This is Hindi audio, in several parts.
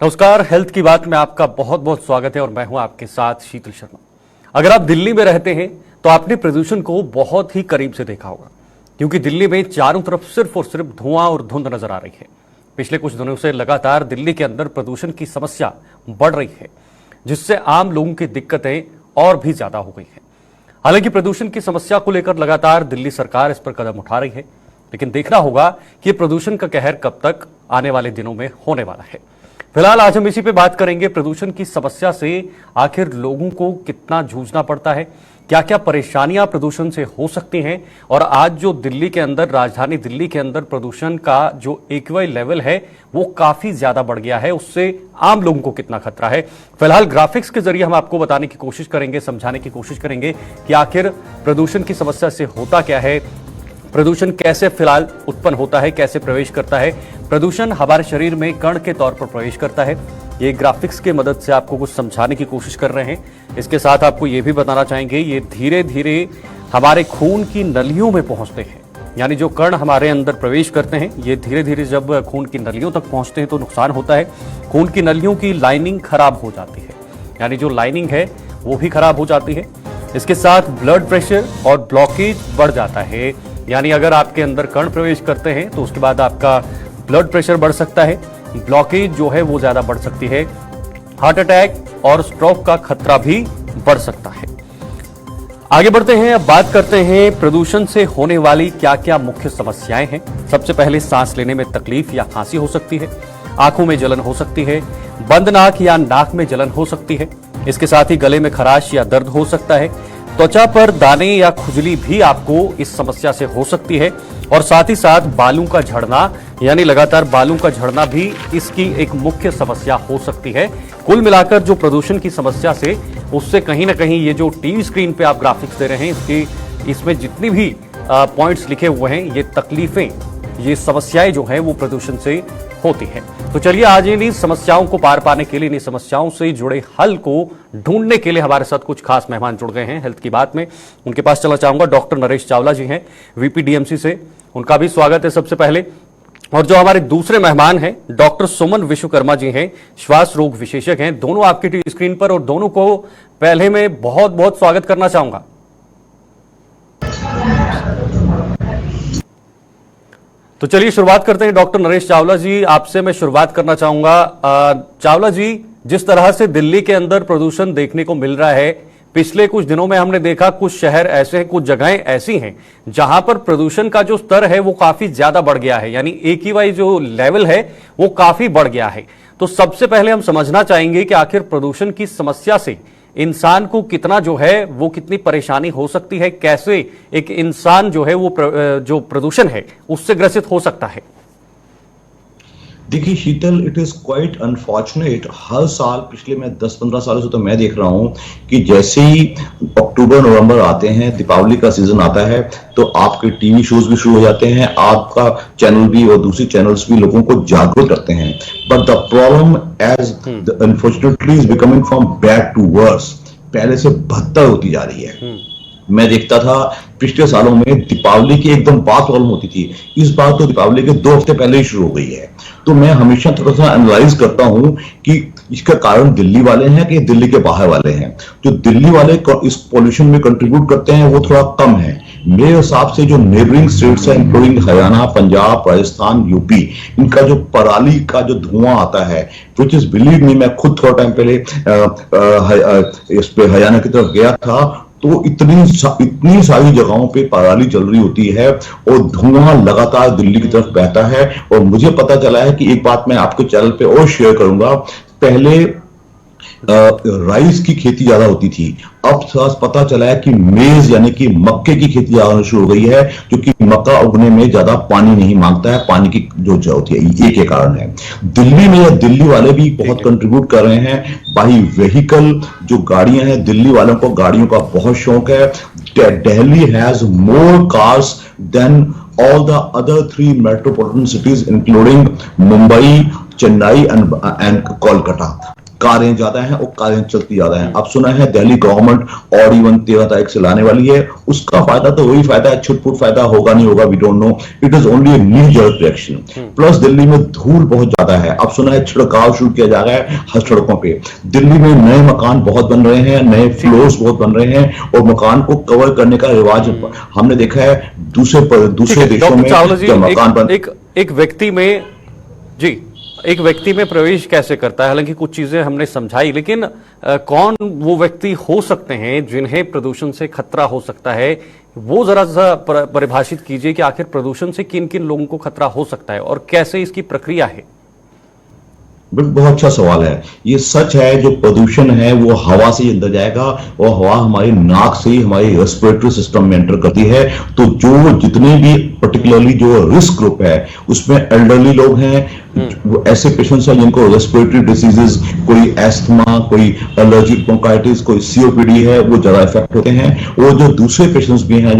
नमस्कार, हेल्थ की बात में आपका बहुत बहुत स्वागत है और मैं हूं आपके साथ शीतल शर्मा। अगर आप दिल्ली में रहते हैं तो आपने प्रदूषण को बहुत ही करीब से देखा होगा, क्योंकि दिल्ली में चारों तरफ सिर्फ और सिर्फ धुआं और धुंध नजर आ रही है। पिछले कुछ दिनों से लगातार दिल्ली के अंदर प्रदूषण की समस्या बढ़ रही है, जिससे आम लोगों की दिक्कतें और भी ज्यादा हो गई है। हालांकि प्रदूषण की समस्या को लेकर लगातार दिल्ली सरकार इस पर कदम उठा रही है, लेकिन देखना होगा कि प्रदूषण का कहर कब तक आने वाले दिनों में होने वाला है। फिलहाल आज हम इसी पे बात करेंगे, प्रदूषण की समस्या से आखिर लोगों को कितना जूझना पड़ता है, क्या क्या परेशानियां प्रदूषण से हो सकती हैं, और आज जो दिल्ली के अंदर, राजधानी दिल्ली के अंदर प्रदूषण का जो एक्यूआई लेवल है वो काफी ज्यादा बढ़ गया है, उससे आम लोगों को कितना खतरा है। फिलहाल ग्राफिक्स के जरिए हम आपको बताने की कोशिश करेंगे, समझाने की कोशिश करेंगे कि आखिर प्रदूषण की समस्या से होता क्या है, प्रदूषण कैसे फिलहाल उत्पन्न होता है, कैसे प्रवेश करता है। प्रदूषण हमारे शरीर में कण के तौर पर प्रवेश करता है। ये ग्राफिक्स की मदद से आपको कुछ समझाने की कोशिश कर रहे हैं। इसके साथ आपको ये भी बताना चाहेंगे, ये धीरे धीरे हमारे खून की नलियों में पहुंचते हैं, यानी जो कण हमारे अंदर प्रवेश करते हैं ये धीरे धीरे जब खून की नलियों तक पहुंचते हैं तो नुकसान होता है। खून की नलियों की लाइनिंग खराब हो जाती है, यानी जो लाइनिंग है वो भी खराब हो जाती है। इसके साथ ब्लड प्रेशर और ब्लॉकेज बढ़ जाता है, यानी अगर आपके अंदर कण प्रवेश करते हैं तो उसके बाद आपका ब्लड प्रेशर बढ़ सकता है, ब्लॉकेज जो है वो ज्यादा बढ़ सकती है, हार्ट अटैक और स्ट्रोक का खतरा भी बढ़ सकता है। आगे बढ़ते हैं, अब बात करते हैं प्रदूषण से होने वाली क्या क्या मुख्य समस्याएं हैं। सबसे पहले सांस लेने में तकलीफ या खांसी हो सकती है, आंखों में जलन हो सकती है, बंद नाक या नाक में जलन हो सकती है। इसके साथ ही गले में खराश या दर्द हो सकता है, त्वचा पर दाने या खुजली भी आपको इस समस्या से हो सकती है, और साथ ही साथ बालों का झड़ना, यानी लगातार बालों का झड़ना भी इसकी एक मुख्य समस्या हो सकती है। कुल मिलाकर जो प्रदूषण की समस्या से, उससे कहीं ना कहीं ये जो टीवी स्क्रीन पे आप ग्राफिक्स दे रहे हैं, इसमें जितनी भी पॉइंट्स लिखे हुए हैं, ये तकलीफें, ये समस्याएं जो हैं वो प्रदूषण से होती हैं। तो चलिए आज इन्हीं समस्याओं को पार पाने के लिए, इन्हीं समस्याओं से जुड़े हल को ढूंढने के लिए हमारे साथ कुछ खास मेहमान जुड़ गए हैं हेल्थ की बात में। उनके पास चलना चाहूंगा, डॉक्टर नरेश चावला जी हैं वीपी डीएमसी से, उनका भी स्वागत है सबसे पहले। और जो हमारे दूसरे मेहमान हैं डॉक्टर सुमन विश्वकर्मा जी हैं, श्वास रोग विशेषज्ञ हैं। दोनों आपकी टीवी स्क्रीन पर, और दोनों को पहले में बहुत बहुत स्वागत करना चाहूंगा। तो चलिए शुरुआत करते हैं। डॉक्टर नरेश चावला जी, आपसे मैं शुरुआत करना चाहूंगा। चावला जी, जिस तरह से दिल्ली के अंदर प्रदूषण देखने को मिल रहा है, पिछले कुछ दिनों में हमने देखा कुछ शहर ऐसे हैं, कुछ जगहें ऐसी हैं जहां पर प्रदूषण का जो स्तर है वो काफी ज्यादा बढ़ गया है, यानी एक्यूआई जो लेवल है वो काफी बढ़ गया है। तो सबसे पहले हम समझना चाहेंगे कि आखिर प्रदूषण की समस्या से इंसान को कितना जो है वो कितनी परेशानी हो सकती है, कैसे एक इंसान जो है वो जो प्रदूषण है उससे ग्रसित हो सकता है। देखिए शीतल, इट इज क्वाइट अनफॉर्चुनेट, हर साल पिछले मैं 10-15 सालों से तो मैं देख रहा हूं कि जैसे ही अक्टूबर नवंबर आते हैं, दीपावली का सीजन आता है, तो आपके टीवी शोज भी शुरू हो जाते हैं, आपका चैनल भी और दूसरी चैनल्स भी लोगों को जागरूक करते हैं। But the problem as unfortunately is becoming from bad to worse, पहले से बदतर होती जा रही है। मैं देखता था पिछले सालों में दीपावली की एकदम बात प्रॉब्लम होती थी, इस बार तो दीपावली के 2 हफ्ते पहले ही शुरू हो गई है। तो मैं हमेशा थोड़ा सा एनालाइज करता हूं कि इसका कारण दिल्ली वाले हैं कि दिल्ली के बाहर वाले हैं। जो दिल्ली वाले इस पॉल्यूशन में कंट्रीब्यूट करते हैं वो थोड़ा कम है। मेरे हिसाब से जो नेबरिंग स्टेट्स हैं, इंक्लूडिंग हरियाणा, पंजाब, राजस्थान, यूपी, इनका जो पराली का जो धुआं आता है, विच इज बिलीव मी, मैं खुद थोड़ा टाइम पहले इस पे हरियाणा की तरफ गया था, तो इतनी सारी जगहों पे पराली जल रही होती है और धुआं लगातार दिल्ली की तरफ बहता है। और मुझे पता चला है कि एक बात मैं आपके चैनल पे और शेयर करूंगा, पहले राइस की खेती ज्यादा होती थी, अब पता चला है कि मेज यानी कि मक्के की खेती ज्यादा शुरू हो गई है, क्योंकि मक्का उगने में ज्यादा पानी नहीं मांगता है, पानी की जो होती है ये के कारण है। दिल्ली में दिल्ली वाले भी बहुत कंट्रीब्यूट कर रहे हैं, बाई व्हीकल जो गाड़ियां हैं, दिल्ली वालों को गाड़ियों का बहुत शौक है। Delhi has more cars than all the other 3 metropolitan cities including Mumbai, Chennai and Kolkata. कारें ज्यादा हैं और कारें चलती ज्यादा हैं। अब सुना है दिल्ली गवर्नमेंट और इवन 13 तारीख से लाने वाली है। उसका फायदा तो वही फायदा है, छुटपुट फायदा होगा नहीं होगा we don't know, it is only knee jerk reaction. Plus Delhi में धूल बहुत ज्यादा है। अब सुना है छिड़काव शुरू किया जा रहा है हर सड़कों पे। दिल्ली में नए मकान बहुत बन रहे हैं, नए फ्लोर्स बहुत बन रहे हैं और मकान को कवर करने का रिवाज हमने देखा है दूसरे देशों में जब मकान बन एक व्यक्ति में जी एक व्यक्ति में प्रवेश कैसे करता है। हालांकि कुछ चीजें हमने समझाई, लेकिन कौन वो व्यक्ति हो सकते हैं जिन्हें प्रदूषण से खतरा हो सकता है, वो जरा सा परिभाषित कीजिए कि आखिर प्रदूषण से किन किन लोगों को खतरा हो सकता है और कैसे इसकी प्रक्रिया है। बहुत अच्छा सवाल है। ये सच है जो प्रदूषण है वो हवा से ही अंदर जाएगा और हवा हमारी नाक से ही हमारी रेस्पिरेटरी सिस्टम में एंटर करती है। तो जो जितने भी पर्टिकुलरली जो रिस्क ग्रुप है उसमें एल्डरली लोग हैं, वो ऐसे पेशेंट्स हैं जिनको रेस्पिरेटरी डिसीजेस, कोई एस्थमा, कोई एलर्जिक ब्रोंकाइटिस, कोई सीओपीडी है, वो ज्यादा इफेक्ट होते हैं। और जो दूसरे पेशेंट्स भी हैं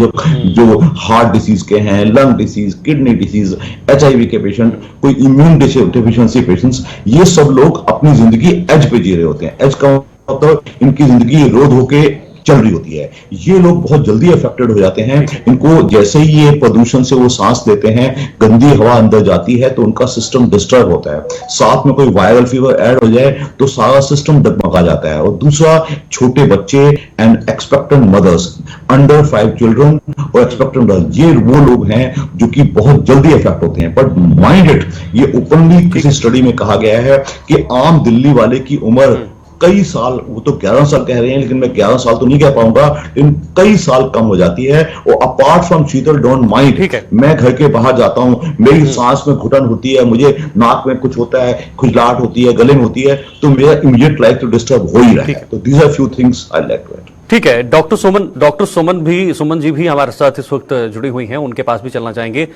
जो हार्ट डिसीज के हैं, lung disease, kidney disease, HIV के पेशेंट, कोई इम्यून डिफिशियंसी पेशेंट्स, ये सब लोग अपनी जिंदगी एज पे जी रहे होते हैं। एज का मतलब इनकी जिंदगी रोध होके चल रही होती है। ये लोग बहुत जल्दी अफेक्टेड हो जाते हैं। इनको जैसे ही ये प्रदूषण से वो सांस लेते हैं, गंदी हवा अंदर जाती है तो उनका सिस्टम डिस्टर्ब होता है। साथ में कोई वायरल फीवर ऐड हो जाए तो सारा सिस्टम डगमगा जाता है। और दूसरा, छोटे बच्चे and expectant mothers, under 5 children और एक्सपेक्टेंट मदर्स, ये वो लोग हैं जो कि बहुत जल्दी अफेक्ट होते हैं। बट माइंड इट, ये ओपनली किसी स्टडी में कहा गया है कि आम दिल्ली वाले की उम्र कई साल, वो तो 11 साल कह रहे हैं लेकिन मैं 11 साल तो नहीं कह पाऊंगा, लेकिन कई साल कम हो जाती है। और apart from Sheetal don't mind, मैं घर के बाहर जाता हूं, मेरी सांस में घुटन होती है, मुझे नाक में कुछ होता है, खुजलाहट होती है, गले में होती है, तो मेरा इमीडिएट लाइफ तो डिस्टर्ब हो ही रहा है। तो these are few things I like to add. ठीक है, डॉक्टर सुमन जी भी हमारे साथ इस वक्त जुड़ी हुई हैं, उनके पास भी चलना चाहेंगे।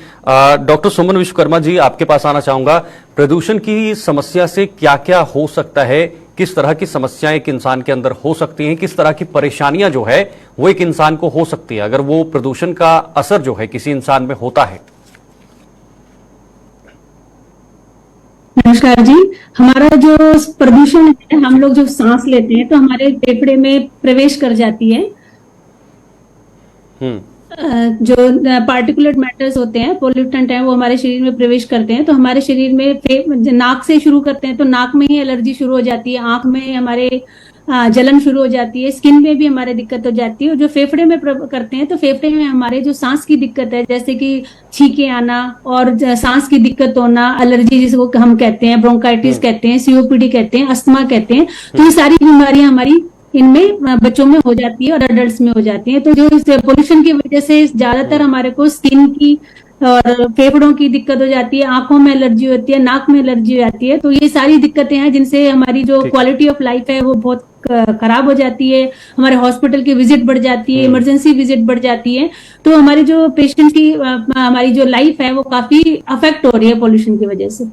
डॉक्टर सुमन विश्वकर्मा जी, आपके पास आना चाहूंगा। प्रदूषण की समस्या से क्या क्या हो सकता है, किस तरह की समस्याएं एक इंसान के अंदर हो सकती हैं, किस तरह की परेशानियां जो है वो एक इंसान को हो सकती है अगर वो प्रदूषण का असर जो है किसी इंसान में होता है। नमस्कार जी। हमारा जो प्रदूषण है, हम लोग जो सांस लेते हैं तो हमारे फेफड़े में प्रवेश कर जाती है। जो पार्टिकुलेट मैटर्स होते हैं, पोल्यूटेंट हैं, वो हमारे शरीर में प्रवेश करते हैं। तो हमारे शरीर में नाक से शुरू करते हैं तो नाक में ही एलर्जी शुरू हो जाती है, आंख में हमारे जलन शुरू हो जाती है, स्किन में भी हमारे दिक्कत हो जाती है। और जो फेफड़े में करते हैं तो फेफड़े में हमारे जो सांस की दिक्कत है, जैसे कि छींके आना और सांस की दिक्कत होना, एलर्जी जिसको हम कहते हैं, ब्रोंकाइटिस कहते हैं, सीओपीडी कहते हैं, अस्थमा कहते हैं, तो ये सारी बीमारियां हमारी इनमें बच्चों में हो जाती है और अडल्ट्स में हो जाती है। तो जो इस पोल्यूशन की वजह से ज्यादातर हमारे को स्किन की और फेफड़ों की दिक्कत हो जाती है, आंखों में एलर्जी होती है, नाक में एलर्जी हो जाती है। तो ये सारी दिक्कतें हैं जिनसे हमारी जो क्वालिटी ऑफ लाइफ है वो बहुत खराब हो जाती है। हमारे हॉस्पिटल की विजिट बढ़ जाती है, इमरजेंसी विजिट बढ़ जाती है। तो हमारी जो पेशेंट की हमारी जो लाइफ है वो काफी अफेक्ट हो रही है पोल्यूशन की वजह से।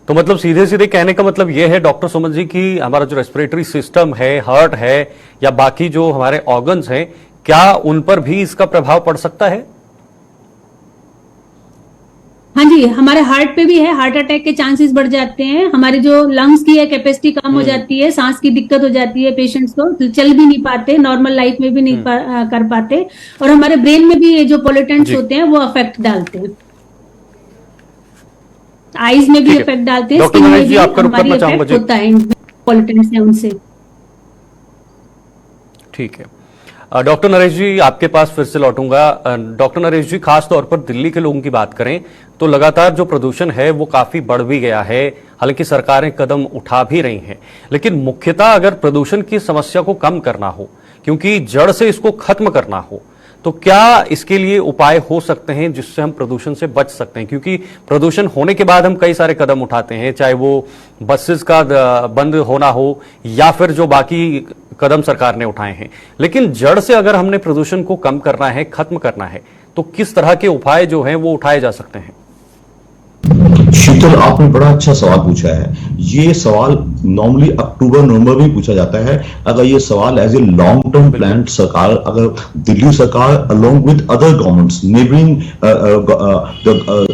तो मतलब सीधे सीधे कहने का मतलब यह है डॉक्टर सुमन जी कि हमारा जो रेस्पिरेटरी सिस्टम है, हार्ट है या बाकी जो हमारे ऑर्गन्स हैं, क्या उन पर भी इसका प्रभाव पड़ सकता है? हाँ जी, हमारे हार्ट पे भी है, हार्ट अटैक के चांसेस बढ़ जाते हैं। हमारी जो लंग्स की है कैपेसिटी कम हो जाती है, सांस की दिक्कत हो जाती है, पेशेंट्स को चल भी नहीं पाते, नॉर्मल लाइफ में भी नहीं कर पाते। और हमारे ब्रेन में भी जो पोल्यूटेंट्स होते हैं वो अफेक्ट डालते हैं, आईज में भी इफेक्ट डालते हैं, स्किन में भी हमारी इफेक्ट होता है पोल्यूटेंट्स से उनसे। ठीक है डॉक्टर नरेश जी, आपके पास फिर से लौटूंगा। डॉक्टर नरेश जी, खास तौर पर दिल्ली के लोगों की बात करें तो लगातार जो प्रदूषण है वो काफी बढ़ भी गया है, हालांकि सरकारें कदम उठा भी रही हैं, लेकिन मुख्यतः अगर प्रदूषण की समस्या को कम करना हो, क्योंकि जड़ से इसको खत्म करना हो, तो क्या इसके लिए उपाय हो सकते हैं जिससे हम प्रदूषण से बच सकते हैं? क्योंकि प्रदूषण होने के बाद हम कई सारे कदम उठाते हैं, चाहे वो बसेस का बंद होना हो या फिर जो बाकी कदम सरकार ने उठाए हैं, लेकिन जड़ से अगर हमने प्रदूषण को कम करना है, खत्म करना है, तो किस तरह के उपाय जो हैं वो उठाए जा सकते हैं? शीतल, आपने बड़ा अच्छा सवाल पूछा है। ये सवाल नॉर्मली अक्टूबर नवंबर में पूछा जाता है। अगर ये सवाल as a long term plan सरकार, अगर दिल्ली सरकार along with other governments, neighbouring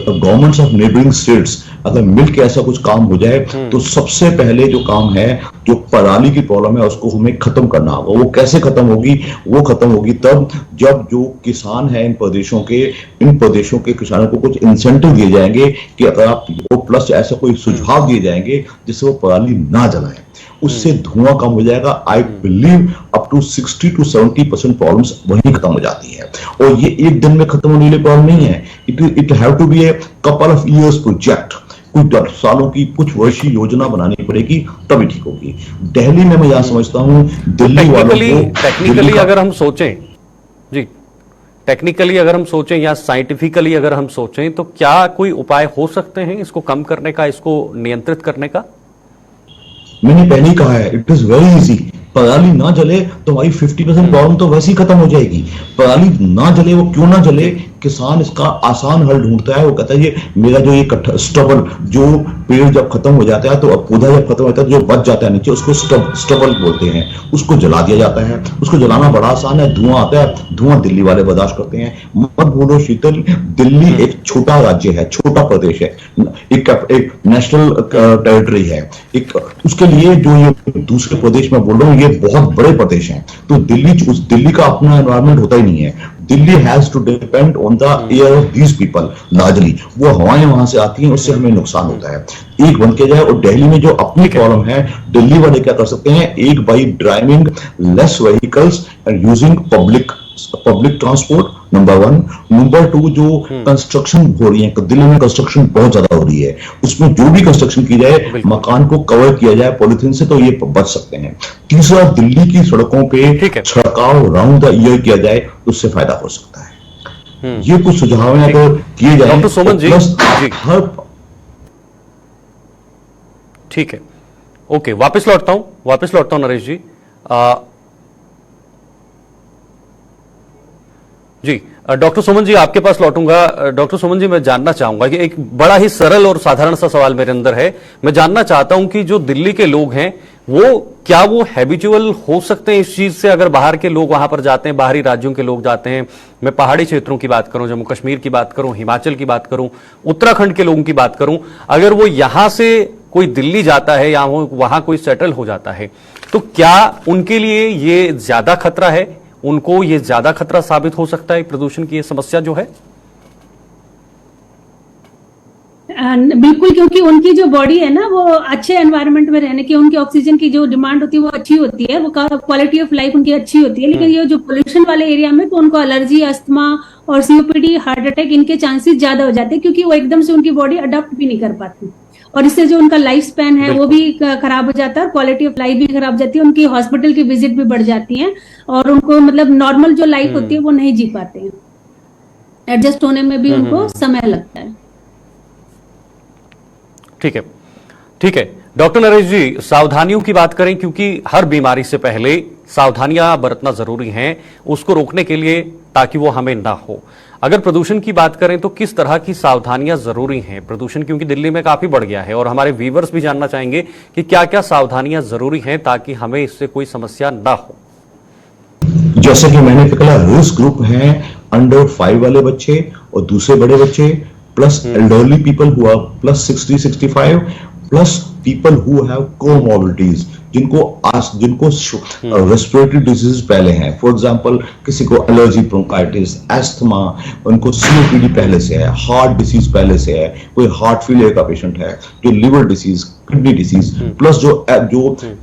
governments of neighbouring states अगर मिलकर ऐसा कुछ काम हो जाए तो सबसे पहले जो काम है, जो पराली की प्रॉब्लम है उसको हमें खत्म करना होगा। वो कैसे खत्म होगी? वो खत्म होगी तब जब जो किसान है इन प्रदेशों के किसानों को कुछ इंसेंटिव दिए जाएंगे कि अगर आप प्लस ऐसा कोई सुझाव दिए जाएंगे जिससे वो पराली ना जलाएं, उससे धुआं कम हो जाएगा। I believe up to 60 to 70% problems वहीं खत्म हो जाती है। और ये एक दिन में खत्म होने वाली प्रॉब्लम नहीं है। It have to be a couple of years project. कुछ सालों की, कुछ वर्षीय योजना बनानी पड़ेगी, तभी ठीक होगी। दिल्ली में मैं यहां समझता हूं दिल्ली वालों को टेक्निकली अगर हम सोचें जी, टेक्निकली अगर हम सोचें या साइंटिफिकली अगर हम सोचें तो क्या कोई उपाय हो सकते हैं इसको कम करने का, इसको नियंत्रित करने का? मैंने पहले ही कहा है, इट इज वेरी इजी। पराली ना जले तो हमारी 50% प्रॉब्लम तो वैसे ही खत्म हो जाएगी। पराली ना जले, वो क्यों ना जले? किसान इसका आसान हल ढूंढता है। वो कहता है ये मेरा जो ये स्टबल, जो पेड़ जब खत्म हो जाता है तो पौधा जब खत्म होता है, जो बच जाता है नीचे, उसको स्टबल बोलते हैं, उसको जला दिया जाता है। उसको जलाना बड़ा आसान है, धुआं आता है, धुआं दिल्ली वाले बर्दाश्त करते हैं। मत बोलो शीतल, दिल्ली एक छोटा राज्य है, छोटा प्रदेश है, एक नेशनल टेरिटरी है। एक उसके लिए जो ये दूसरे प्रदेश में बोल रहा हूँ, ये बहुत बड़े प्रदेश हैं। तो दिल्ली का अपना एनवायरमेंट होता ही नहीं है। Delhi has to depend on the air of these people largely. वो हवाएं वहां से आती हैं, उससे हमें नुकसान होता है। एक बन के जाए। और दिल्ली में जो अपनी प्रॉब्लम है, दिल्ली वाले क्या कर सकते हैं? एक, by driving less vehicles and using public transport, number 1। Number 2, जो कंस्ट्रक्शन हो रही है, दिल्ली में कंस्ट्रक्शन बहुत ज्यादा हो रही है, उसमें जो भी कंस्ट्रक्शन की जाए, मकान को कवर किया जाए पॉलिथीन से, तो ये बच सकते हैं। तीसरा, दिल्ली की सड़कों पे छिड़काव राउंड द ईयर किया जाए, उससे फायदा हो सकता है। ये कुछ सुझाव हैं अगर किए जाए। डॉक्टर सोमन जी, हर ठीक है, ओके, वापस लौटता हूं नरेश जी। जी डॉक्टर सुमन जी, आपके पास लौटूंगा। डॉक्टर सुमन जी, मैं जानना चाहूंगा कि एक बड़ा ही सरल और साधारण सा सवाल मेरे अंदर है। मैं जानना चाहता हूं कि जो दिल्ली के लोग हैं क्या वो हैबिचुअल हो सकते हैं इस चीज से? अगर बाहर के लोग वहां पर जाते हैं, बाहरी राज्यों के लोग जाते हैं, मैं पहाड़ी क्षेत्रों की बात करूं, जम्मू कश्मीर की बात करूं, हिमाचल की बात करूं, उत्तराखंड के लोगों की बात करूं, अगर वो यहां से कोई दिल्ली जाता है या वहां कोई सेटल हो जाता है, तो क्या उनके लिए ये ज्यादा खतरा है? उनको ये ज्यादा खतरा साबित हो सकता है प्रदूषण की ये समस्या जो है? बिल्कुल, क्योंकि उनकी जो बॉडी है ना, वो अच्छे एनवायरनमेंट में रहने की, उनकी ऑक्सीजन की जो डिमांड होती है वो अच्छी होती है, वो क्वालिटी ऑफ लाइफ उनकी अच्छी होती है। लेकिन ये जो पोल्यूशन वाले एरिया में, तो उनको एलर्जी, अस्थमा और सीओपीडी, हार्ट अटैक, इनके चांसेस ज्यादा हो जाते हैं, क्योंकि वो एकदम से उनकी बॉडी अडॉप्ट भी नहीं कर पाती। और इससे जो उनका लाइफ स्पैन है वो भी खराब हो जाता है, और क्वालिटी ऑफ लाइफ भी खराब हो जाती है। उनकी हॉस्पिटल की विजिट भी बढ़ जाती है, और उनको मतलब नॉर्मल जो लाइफ होती है वो नहीं जी पाते हैं। एडजस्ट होने में भी उनको समय लगता है। ठीक है डॉक्टर नरेश जी, सावधानियों की बात करें, क्योंकि हर बीमारी से पहले सावधानियां बरतना जरूरी हैं उसको रोकने के लिए, ताकि वो हमें ना हो। अगर प्रदूषण की बात करें तो किस तरह की सावधानियां जरूरी हैं? प्रदूषण क्योंकि दिल्ली में काफी बढ़ गया है, और हमारे व्यूअर्स भी जानना चाहेंगे कि क्या क्या सावधानियां जरूरी हैं ताकि हमें इससे कोई समस्या ना हो। जैसे कि मैंने कहा, रिस्क ग्रुप है अंडर 5 वाले बच्चे और दूसरे बड़े बच्चे, plus elderly people who are plus 60-65, plus people who have comorbidities, जिनको रेस्पिरेटरी डिजीज पहले हैं। फॉर एग्जांपल, किसी को एलर्जी, ब्रोंकाइटिस, एस्थमा, उनको सीओपीडी पहले से है, हार्ट डिसीज पहले से है, कोई हार्ट फेलियर का पेशेंट है, जो liver disease, kidney disease, plus जो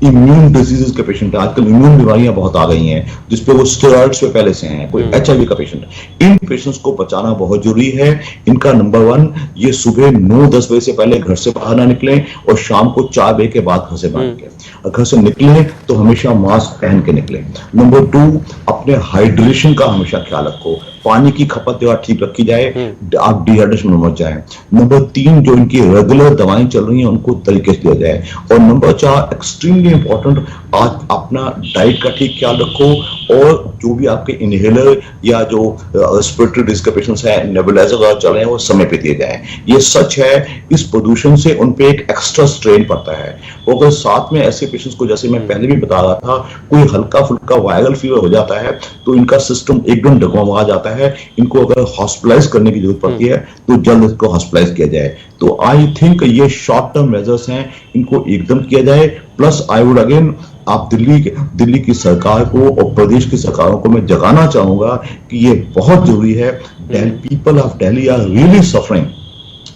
इम्यून डिजीजेस के पेशेंट है। आजकल इम्यून बीमारियां बहुत आ गई हैं जिसपे वो स्टेरॉइड्स पे पहले से हैं, कोई एचआईवी का पेशेंट है। इन पेशेंट्स को बचाना बहुत जरूरी है। इनका नंबर 1, ये सुबह 9-10 बजे से पहले घर से बाहर ना निकलें, और शाम को 4 बजे के बाद घर से बाहर निकलें। घर से निकलें तो हमेशा मास्क पहन के निकलें। नंबर 2, अपने हाइड्रेशन का हमेशा ख्याल रखो, पानी की खपत जो ठीक रखी जाए, आप डिहाइड्रेशन में मत जाए। नंबर 3, जो इनकी रेगुलर दवाएं चल रही हैं उनको तरीके से दिया जाए। और नंबर 4, एक्सट्रीमली इंपॉर्टेंट, आज अपना डाइट का ठीक ख्याल रखो, और जो भी आपके इनहेलर या जो रेस्पिरेटरी डिजीज के पेशेंट्स हैं, नेबुलाइजर वगैरह चल रहे हैं, वो समय पे दिए जाए। ये सच है, इस प्रदूषण से उन पे एक एक्स्ट्रा स्ट्रेन पड़ता है। और अगर साथ में ऐसे पेशेंट्स को, जैसे मैं पहले भी बता रहा था, कोई हल्का फुल्का वायरल फीवर हो जाता है तो इनका सिस्टम एकदम डगमगा जाता है। इनको अगर हॉस्पिटलाइज करने की जरूरत पड़ती है तो जल्द इसको हॉस्पिटलाइज किया जाए। तो आई थिंक ये शॉर्ट टर्म मेजर्स हैं, इनको एकदम किया जाए। प्लस आई वुड अगेन, आप दिल्ली की सरकार को और प्रदेश की सरकारों को मैं जगाना चाहूंगा कि ये बहुत जरूरी है। People of Delhi are really suffering.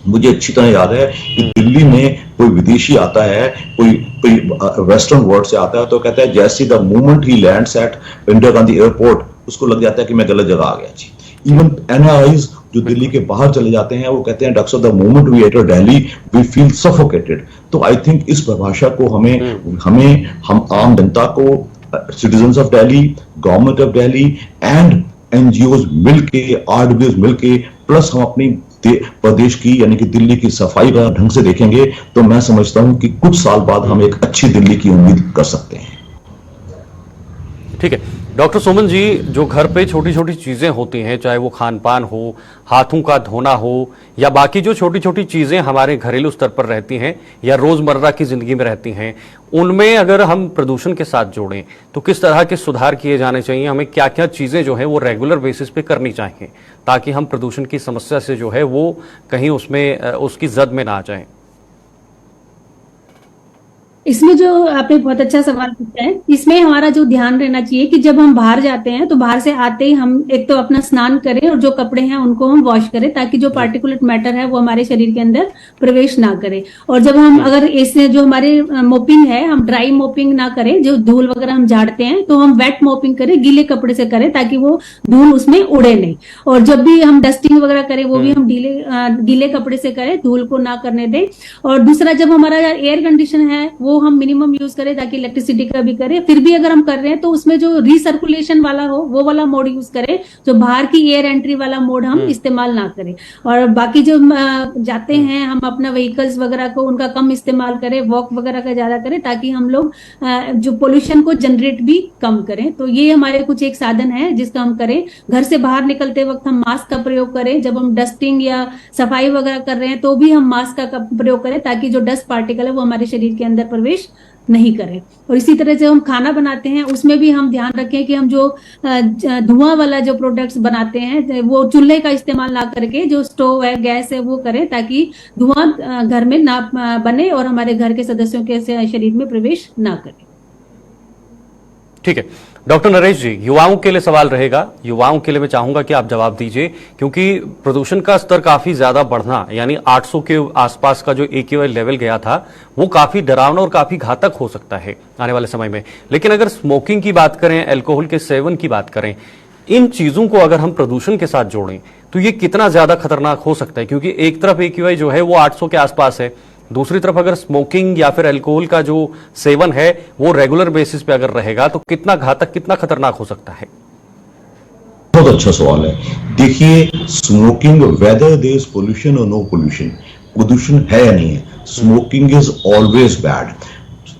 मुझे अच्छी तरह याद है कि दिल्ली में कोई विदेशी आता है, कोई वेस्टर्न वर्ल्ड से आता है, तो कहता है जैसे the moment he lands at Indira Gandhi airport, उसको लग जाता है कि मैं गलत जगह आ गया जी। इवन एनआरआईज जो दिल्ली के बाहर चले जाते हैं, वो कहते हैं doctor the moment we enter Delhi we feel suffocated. तो आई थिंक इस परिभाषा को हम आम जनता को, citizens of Delhi, government of Delhi and NGOs मिलके, आरडब्ल्यूज मिलके, प्लस हम अपनी प्रदेश की यानी कि दिल्ली की सफाई का ढंग से देखेंगे, तो मैं समझता हूं कि कुछ साल बाद हम एक अच्छी दिल्ली की उम्मीद कर सकते हैं। ठीक है डॉक्टर सोमन जी, जो घर पे छोटी छोटी चीजें होती हैं, चाहे वो खान पान हो, हाथों का धोना हो, या बाकी जो छोटी छोटी चीजें हमारे घरेलू स्तर पर रहती हैं या रोजमर्रा की जिंदगी में रहती हैं, उनमें अगर हम प्रदूषण के साथ जोड़ें तो किस तरह के सुधार किए जाने चाहिए? हमें क्या क्या चीजें जो है वो रेगुलर बेसिस पे करनी चाहिए ताकि हम प्रदूषण की समस्या से जो है वो कहीं उसमें उसकी जद में ना आ जाए? इसमें जो आपने बहुत अच्छा सवाल पूछा है, इसमें हमारा जो ध्यान रहना चाहिए कि जब हम बाहर जाते हैं तो बाहर से आते ही हम एक तो अपना स्नान करें और जो कपड़े हैं उनको हम वॉश करें, ताकि जो पार्टिकुलेट मैटर है वो हमारे शरीर के अंदर प्रवेश ना करे। और जब हम अगर इससे जो हमारे मोपिंग है, हम ड्राई मोपिंग ना करें, जो धूल वगैरह हम झाड़ते हैं तो हम वेट मोपिंग करें, गीले कपड़े से करें ताकि वो धूल उसमें उड़े नहीं। और जब भी हम डस्टिंग वगैरह करें वो भी हम गीले कपड़े से करें, धूल को ना करने दें। और दूसरा, जब हमारा एयर कंडीशन है वो हम मिनिमम यूज करें ताकि इलेक्ट्रिसिटी का भी करें। फिर भी अगर हम कर रहे हैं तो उसमें जो रिसर्कुलेशन वाला हो वो वाला मोड यूज करें, जो बाहर की एयर एंट्री वाला मोड हम इस्तेमाल ना करें। और बाकी जो जाते हैं हम अपना व्हीकल्स वगैरह को उनका कम इस्तेमाल करें, वॉक वगैरह का ज्यादा करें, ताकि हम लोग जो पोल्यूशन को जनरेट भी कम करें। तो ये हमारे कुछ एक साधन है जिसका हम करें। घर से बाहर निकलते वक्त हम मास्क का प्रयोग करें, जब हम डस्टिंग या सफाई वगैरह कर रहे हैं तो भी हम मास्क का प्रयोग करें ताकि जो डस्ट पार्टिकल है वो हमारे शरीर के अंदर प्रवेश नहीं करें। और इसी तरह से हम खाना बनाते हैं उसमें भी हम ध्यान रखें कि हम जो धुआं वाला जो प्रोडक्ट्स बनाते हैं वो चूल्हे का इस्तेमाल ना करके जो स्टोव है, गैस है, वो करें ताकि धुआं घर में ना बने और हमारे घर के सदस्यों के शरीर में प्रवेश ना करे। ठीक है डॉक्टर नरेश जी, युवाओं के लिए सवाल रहेगा। युवाओं के लिए मैं चाहूंगा कि आप जवाब दीजिए, क्योंकि प्रदूषण का स्तर काफी ज्यादा बढ़ना, यानी 800 के आसपास का जो AQI लेवल गया था वो काफी डरावना और काफी घातक हो सकता है आने वाले समय में। लेकिन अगर स्मोकिंग की बात करें, अल्कोहल के सेवन की बात करें, इन चीजों को अगर हम प्रदूषण के साथ जोड़ें तो ये कितना ज्यादा खतरनाक हो सकता है? क्योंकि एक तरफ AQI जो है वो 800 के आसपास है, दूसरी तरफ अगर स्मोकिंग या फिर अल्कोहल का जो सेवन है वो रेगुलर बेसिस पे अगर रहेगा तो कितना घातक, कितना खतरनाक हो सकता है? बहुत अच्छा सवाल है। देखिए, smoking, whether there is pollution और नो पोल्यूशन, प्रदूषण है या नहीं है, स्मोकिंग इज ऑलवेज बैड।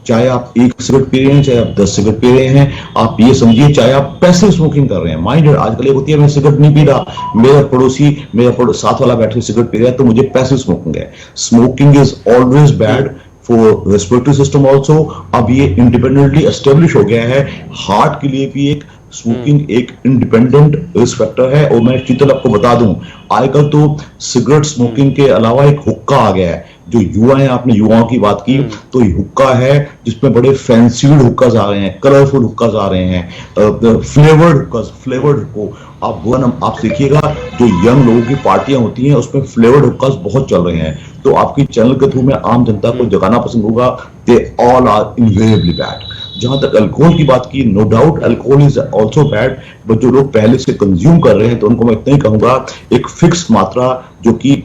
चाहे आप 1 सिगरेट पी रहे हैं, चाहे आप 10 सिगरेट पी रहे हैं, आप ये समझिए, चाहे आप पैसिव स्मोकिंग कर रहे हैं। माइंड आजकल ये होती है, मैं सिगरेट नहीं पी रहा, मेरा साथ वाला बैठ के सिगरेट पी रहा है तो मुझे पैसिव स्मोकिंग है। Smoking is always bad for respiratory system also. अब ये इंडिपेंडेंटली एस्टेब्लिश हो गया है, हार्ट के लिए भी एक स्मोकिंग एक इंडिपेंडेंट रिस्क फैक्टर है। और मैं शीतल आपको बता दूं, आजकल तो सिगरेट स्मोकिंग के अलावा एक हुक्का आ गया है। जो युवा है, आपने युवाओं की बात की, तो ये हुक्का है जिसमें बड़े फैंसीड हुक्कास आ रहे हैं, कलरफुल हुक्कास आ रहे हैं, फ्लेवर्ड हुक्कास, फ्लेवर्ड को आप देखिएगा, जो यंग लोगों की पार्टियां होती हैं उसमें फ्लेवर्ड हुक्कास बहुत चल रहे हैं। तो आपकी चैनल के थ्रू मैं आम जनता को जगाना पसंद होगा, they all are invariably bad. जहां तक अल्कोहल की बात की, no doubt alcohol is also bad, but जो लोग पहले से कंज्यूम कर रहे हैं तो उनको मैं इतना ही कहूंगा, एक फिक्स मात्रा जो कि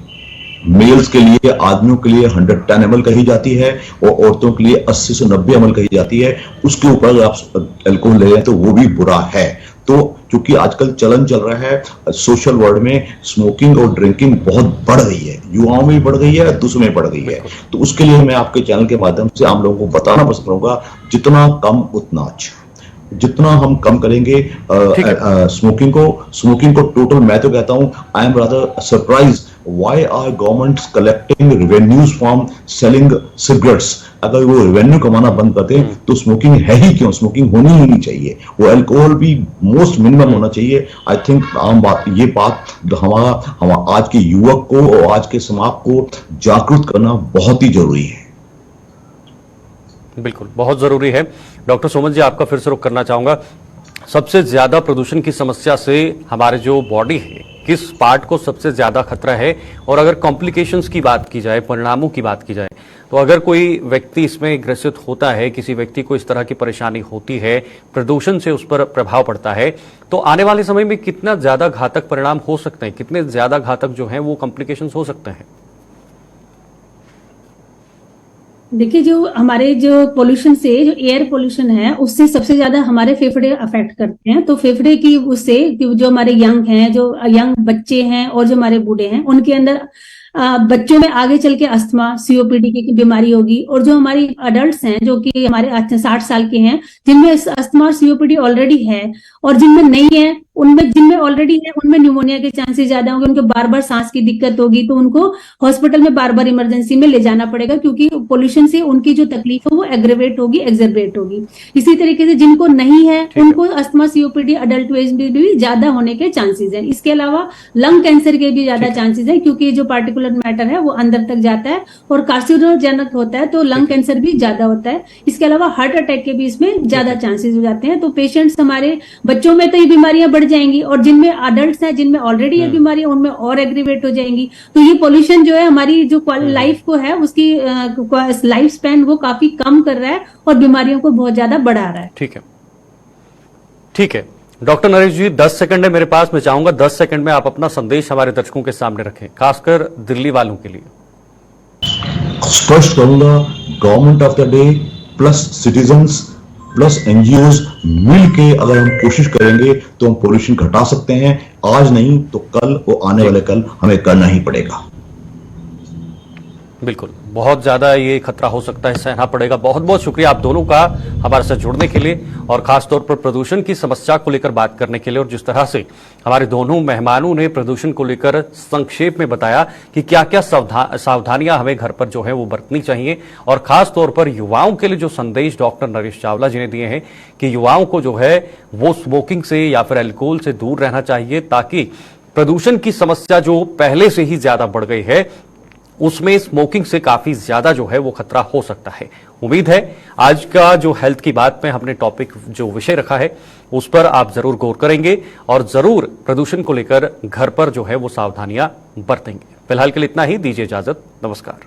मेल्स के लिए, आदमियों के लिए 110 ml कही जाती है और औरतों के लिए 80 से 90 ml कही जाती है, उसके ऊपर अगर आप अल्कोहल ले रहे हैं तो वो भी बुरा है। तो क्योंकि आजकल चलन चल रहा है सोशल वर्ल्ड में, स्मोकिंग और ड्रिंकिंग बहुत बढ़ गई है, युवाओं में भी बढ़ गई है, दूसरों में बढ़ गई है। तो उसके लिए मैं आपके चैनल के माध्यम से आम लोगों को बताना पसंद करूंगा, जितना कम उतना अच्छा। जितना हम कम करेंगे स्मोकिंग को टोटल, मैं तो कहता हूं, I am rather surprise why are governments collecting revenues from selling cigarettes अगर वो रेवेन्यू कमाना बंद करते हैं तो स्मोकिंग है ही क्यों, स्मोकिंग होनी ही नहीं चाहिए, वो अल्कोहल भी मोस्ट मिनिमम होना चाहिए। आई थिंक आम बात ये बात हमारा आज के युवक को और आज के समाज को जागरूक करना बहुत ही जरूरी है। बिल्कुल, बहुत जरूरी है। डॉक्टर सोमन जी, आपका फिर से रुख करना चाहूंगा, सबसे ज्यादा प्रदूषण की समस्या से हमारे जो बॉडी है, किस पार्ट को सबसे ज्यादा खतरा है, और अगर कॉम्प्लिकेशंस की बात की जाए, परिणामों की बात की जाए, तो अगर कोई व्यक्ति इसमें ग्रसित होता है, किसी व्यक्ति को इस तरह की परेशानी होती है, प्रदूषण से उस पर प्रभाव पड़ता है, तो आने वाले समय में कितना ज्यादा घातक परिणाम हो सकते हैं, कितने ज्यादा घातक जो है वो कॉम्प्लिकेशंस हो सकते हैं? देखिए, जो हमारे जो पोल्यूशन से, जो एयर पोल्यूशन है, उससे सबसे ज्यादा हमारे फेफड़े अफेक्ट करते हैं। तो फेफड़े की उससे जो हमारे यंग हैं, जो यंग बच्चे हैं और जो हमारे बूढ़े हैं, उनके अंदर बच्चों में आगे चल के अस्थमा, सीओपीडी की बीमारी होगी। और जो हमारी अडल्ट्स हैं, जो कि हमारे 60 साल के हैं, जिनमें अस्थमा और सीओपीडी ऑलरेडी है, और जिनमें नहीं है, उनमें जिनमें ऑलरेडी है उनमें न्यूमोनिया के चांसेस ज्यादा होंगे, उनको बार बार सांस की दिक्कत होगी, तो उनको हॉस्पिटल में बार बार इमरजेंसी में ले जाना पड़ेगा, क्योंकि पोल्यूशन से उनकी जो तकलीफ है वो एग्रेवेट होगी, एक्सरबेट होगी। इसी तरीके से जिनको नहीं है उनको अस्थमा, सीओपीडी, अडल्ट एज में भी ज्यादा होने के चांसेस हैं। इसके अलावा लंग कैंसर के भी ज्यादा चांसेस है, क्योंकि जो पार्टिकुलर मैटर है वो अंदर तक जाता है और कार्सिनोजेनिक होता है, तो लंग कैंसर भी ज्यादा होता है। इसके अलावा हार्ट अटैक के भी इसमें ज्यादा चांसेस हो जाते हैं। तो पेशेंट्स हमारे बच्चों में तो ये बीमारियां बढ़ जाएंगी, और जिनमें अडल्ट्स हैं, जिनमें ऑलरेडी ये बीमारियां, उनमें और एग्रीवेट हो जाएंगी। तो ये पोल्यूशन जो है हमारी जो लाइफ को है, उसकी लाइफ स्पैन वो काफी कम कर रहा है और बीमारियों को बहुत ज्यादा बढ़ा रहा है। ठीक है, ठीक है। डॉक्टर नरेश जी, 10 सेकंड है मेरे पास, मैं चाहूंगा 10 सेकंड में आप अपना संदेश हमारे दर्शकों के सामने रखें, खासकर दिल्ली वालों के लिए। स्पष्ट करूंगा, government of the debt plus citizens plus NGOs मिलके अगर हम कोशिश करेंगे तो हम पोल्यूशन घटा सकते हैं। आज नहीं तो कल, वो आने वाले कल हमें करना ही पड़ेगा। बिल्कुल, बहुत ज्यादा ये खतरा हो सकता है, सहना पड़ेगा। बहुत बहुत शुक्रिया आप दोनों का हमारे साथ जुड़ने के लिए, और खासतौर पर प्रदूषण की समस्या को लेकर बात करने के लिए, और जिस तरह से हमारे दोनों मेहमानों ने प्रदूषण को लेकर संक्षेप में बताया कि क्या क्या सावधानियां हमें घर पर जो है वो बरतनी चाहिए, और खासतौर पर युवाओं के लिए जो संदेश डॉक्टर नरेश चावला जी ने दिए हैं कि युवाओं को जो है वो स्मोकिंग से या फिर अल्कोहल से दूर रहना चाहिए, ताकि प्रदूषण की समस्या जो पहले से ही ज्यादा बढ़ गई है उसमें स्मोकिंग से काफी ज्यादा जो है वो खतरा हो सकता है। उम्मीद है आज का जो हेल्थ की बात में हमने टॉपिक जो विषय रखा है उस पर आप जरूर गौर करेंगे और जरूर प्रदूषण को लेकर घर पर जो है वो सावधानियां बरतेंगे। फिलहाल के लिए इतना ही, दीजिए इजाजत, नमस्कार।